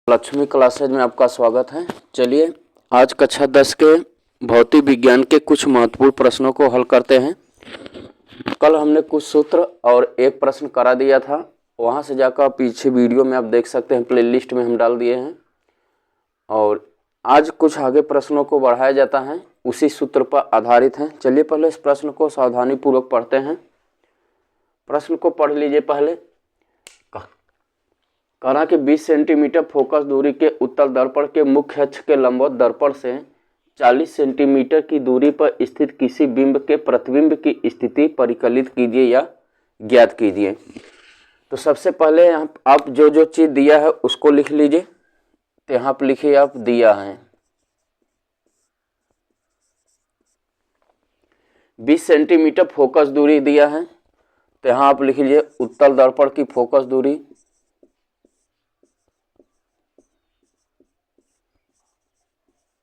Lakshmi classes में आपका स्वागत है। चलिए आज कक्षा 10 के भौतिक विज्ञान के कुछ महत्वपूर्ण प्रश्नों को हल करते हैं। कल हमने कुछ सूत्र और एक प्रश्न करा दिया था, वहां से जाकर पीछे वीडियो में आप देख सकते हैं, प्लेलिस्ट में हम डाल दिए हैं। और आज कुछ आगे प्रश्नों को बढ़ाया जाता है, उसी सूत्र पर आधारित है। चलिए पहले इस प्रश्न को सावधानी पूर्वक पढ़ते हैं। प्रश्न को पढ़ लीजिए। पहले करा कि 20 सेंटीमीटर फोकस दूरी के उत्तल दर्पण के मुख्य अक्ष के लंबवत दर्पण से 40 सेंटीमीटर की दूरी पर स्थित किसी बिंब के प्रतिबिंब की स्थिति परिकलित कीजिए या ज्ञात कीजिए। तो सबसे पहले आप जो जो चीज दिया है उसको लिख लीजिए। तो यहाँ पर लिखिए आप दिया है 20 सेंटीमीटर फोकस दूरी दिया है। तो यहाँ आप लिख लीजिए उत्तल दर्पण की फोकस दूरी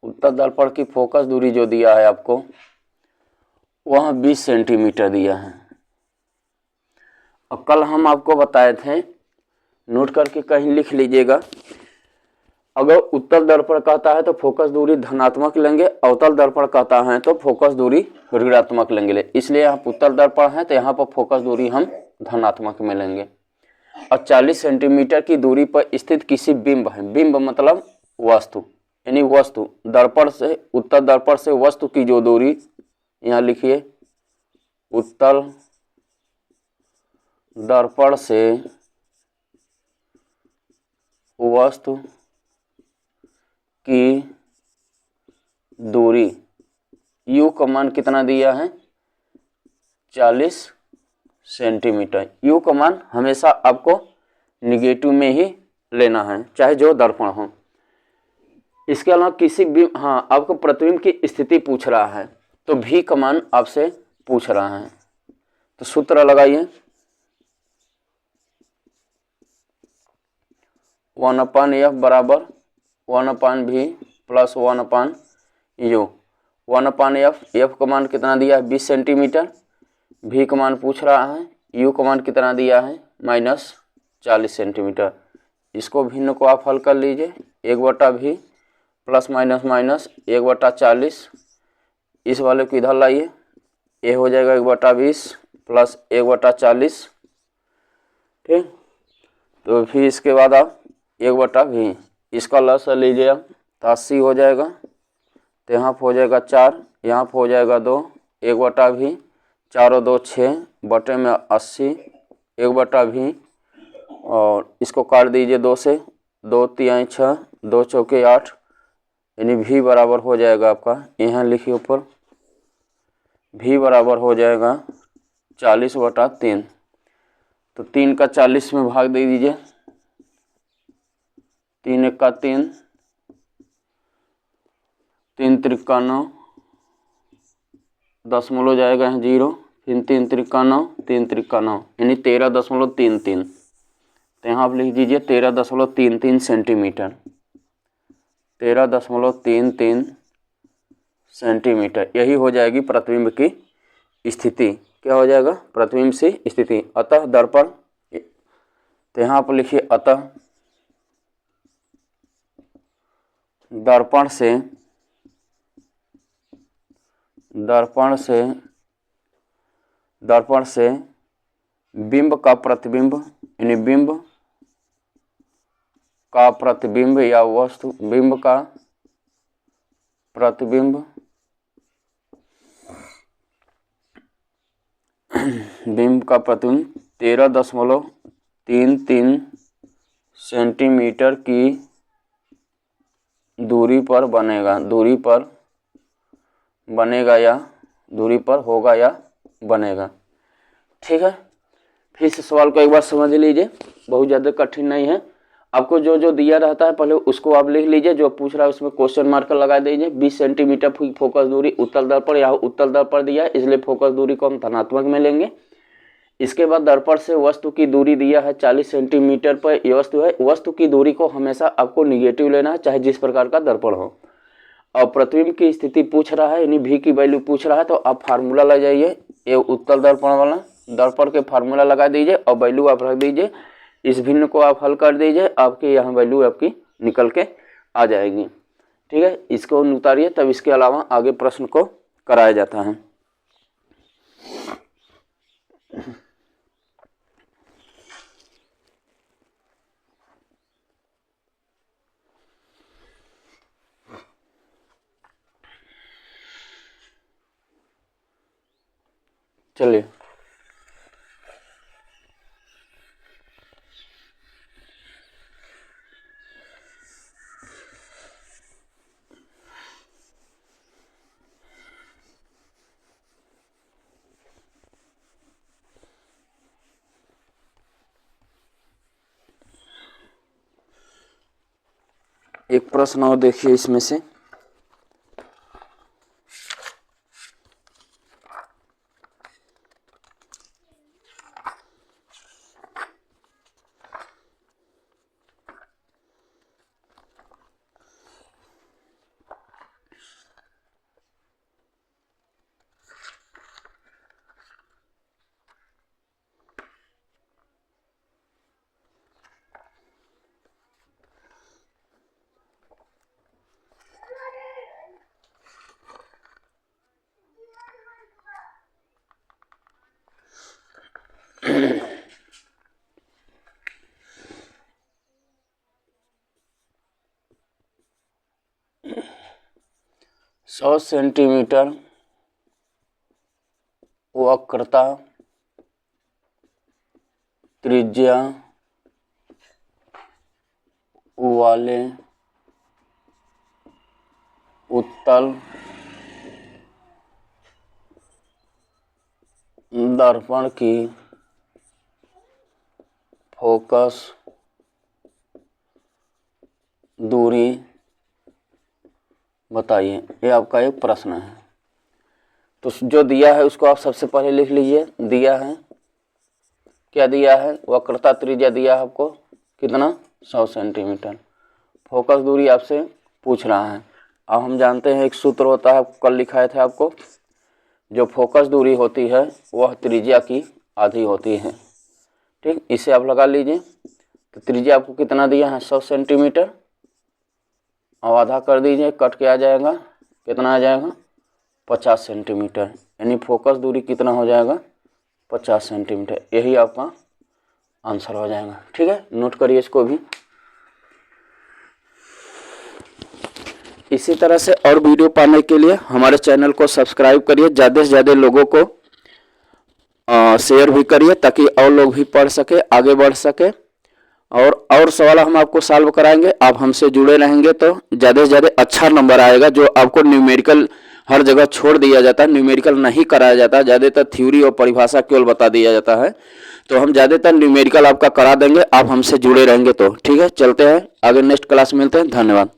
उत्तल दर्पण की फोकस दूरी जो दिया है आपको वह 20 सेंटीमीटर दिया है। और कल हम आपको बताए थे, नोट करके कहीं लिख लीजिएगा, अगर उत्तल दर्पण कहता है तो फोकस दूरी धनात्मक लेंगे, अवतल दर्पण कहता है तो फोकस दूरी ऋणात्मक लेंगे। इसलिए यहाँ उत्तल दर्पण है तो यहाँ पर फोकस दूरी हम धनात्मक में लेंगे। और 40 सेंटीमीटर की दूरी पर स्थित किसी बिंब है, बिंब मतलब वस्तु, यानी वस्तु दर्पण से उत्तल दर्पण से वस्तु की जो दूरी, यहाँ लिखिए उत्तल दर्पण से वस्तु की दूरी, यू का मान कितना दिया है 40 सेंटीमीटर। यू का मान हमेशा आपको निगेटिव में ही लेना है, चाहे जो दर्पण हो। इसके अलावा किसी भी आपको प्रतिबिंब की स्थिति पूछ रहा है तो भी का मान आपसे पूछ रहा है। तो सूत्र लगाइए 1/f बराबर 1/v plus 1/u। 1/f, F का मान कितना दिया है 20 सेंटीमीटर, भी का मान पूछ रहा है, यू का मान कितना दिया है -40 सेंटीमीटर। इसको भिन्न को आप हल कर लीजिए। 1/v प्लस माइनस माइनस 1/40, इस वाले को इधर लाइए, ये हो जाएगा 1/20 प्लस 1/40। ठीक, तो फिर इसके बाद आप 1/v, इसका लसा लीजिए आप, तो 80 हो जाएगा। तो यहाँ पर हो जाएगा 4, यहाँ पर हो जाएगा 2, 1/v, 4 और 2 6 बटे में 80, 1/v। और इसको काट दीजिए 2 से, 2 3 6, 2 चौके 8, यानी v बराबर हो जाएगा आपका, यहाँ लिखिए ऊपर, v बराबर हो जाएगा 40/3। तो 3 का 40 में भाग दे दीजिए, 3 1 का 3, 3 त्रिका 9, दशमलव जाएगा यहाँ 0, फिर 3 त्रिका 9, 3 त्रिका 9, यानी 13.33। तो यहाँ आप लिख दीजिए 13.33 सेंटीमीटर, 13.33 सेंटीमीटर। यही हो जाएगी प्रतिबिंब की स्थिति। क्या हो जाएगा? प्रतिबिंब से स्थिति। अतः दर्पण, तो यहाँ पर लिखिए अतः दर्पण से बिंब का प्रतिबिंब, यानी बिंब का प्रतिबिंब या वस्तु, बिंब का प्रतिबिंब, बिंब का प्रतिबिंब 13.33 सेंटीमीटर की दूरी पर बनेगा, दूरी पर बनेगा या दूरी पर होगा या बनेगा। ठीक है, फिर से सवाल को एक बार समझ लीजिए, बहुत ज़्यादा कठिन नहीं है। आपको जो जो दिया रहता है पहले उसको आप लिख लीजिए, जो पूछ रहा है उसमें क्वेश्चन मार्कर लगा दीजिए। 20 सेंटीमीटर फोकस दूरी उत्तल दर्पण, यहाँ उत्तल दर्पण दिया है इसलिए फोकस दूरी को हम धनात्मक में लेंगे। इसके बाद दर्पण से वस्तु की दूरी दिया है 40 सेंटीमीटर पर, ये वस्तु है, वस्तु की दूरी को हमेशा आपको निगेटिव लेना है, चाहे जिस प्रकार का दर्पण हो। और प्रतिबिंब की स्थिति पूछ रहा है, यानी भी की वैल्यू पूछ रहा है, तो आप फार्मूला लगाइए, ये उत्तल दर्पण वाला दर्पण के फार्मूला लगा दीजिए और वैल्यू आप रख दीजिए। इस भिन्न को आप हल कर दीजिए, आपकी यहाँ वैल्यू आपकी निकल के आ जाएगी। ठीक है, इसको उतारिए, तब इसके अलावा आगे प्रश्न को कराया जाता है। चलिए एक प्रश्न और देखिए इसमें से। सौ सेंटीमीटर वक्रता त्रिज्या वाले उत्तल दर्पण की फोकस दूरी बताइए। ये आपका एक प्रश्न है। तो जो दिया है उसको आप सबसे पहले लिख लीजिए। दिया है, क्या दिया है? वक्रता त्रिज्या दिया है आपको कितना? 100 सेंटीमीटर। फोकस दूरी आपसे पूछ रहा है। अब हम जानते हैं एक सूत्र होता है, कल लिखाए थे आपको, जो फोकस दूरी होती है वह त्रिज्या की आधी होती है। ठीक, इसे आप लगा लीजिए। तो त्रिज्या आपको कितना दिया है? 100 सेंटीमीटर। अब आधा कर दीजिए, कट के आ जाएगा, कितना आ जाएगा? 50 सेंटीमीटर। यानी फोकस दूरी कितना हो जाएगा? 50 सेंटीमीटर। यही आपका आंसर हो जाएगा। ठीक है, नोट करिए इसको भी। इसी तरह से और वीडियो पाने के लिए हमारे चैनल को सब्सक्राइब करिए, ज़्यादा से ज़्यादा लोगों को शेयर भी करिए ताकि और लोग भी पढ़ सके, आगे बढ़ सके। और सवाल हम आपको सॉल्व कराएंगे। आप हमसे जुड़े रहेंगे तो ज़्यादा से ज़्यादा अच्छा नंबर आएगा। जो आपको न्यूमेरिकल हर जगह छोड़ दिया जाता है, न्यूमेरिकल नहीं कराया जाता, ज़्यादातर थ्योरी और परिभाषा केवल बता दिया जाता है। तो हम ज़्यादातर न्यूमेरिकल आपका करा देंगे, आप हमसे जुड़े रहेंगे तो। ठीक है, चलते हैं आगे, नेक्स्ट क्लास मिलते हैं। धन्यवाद।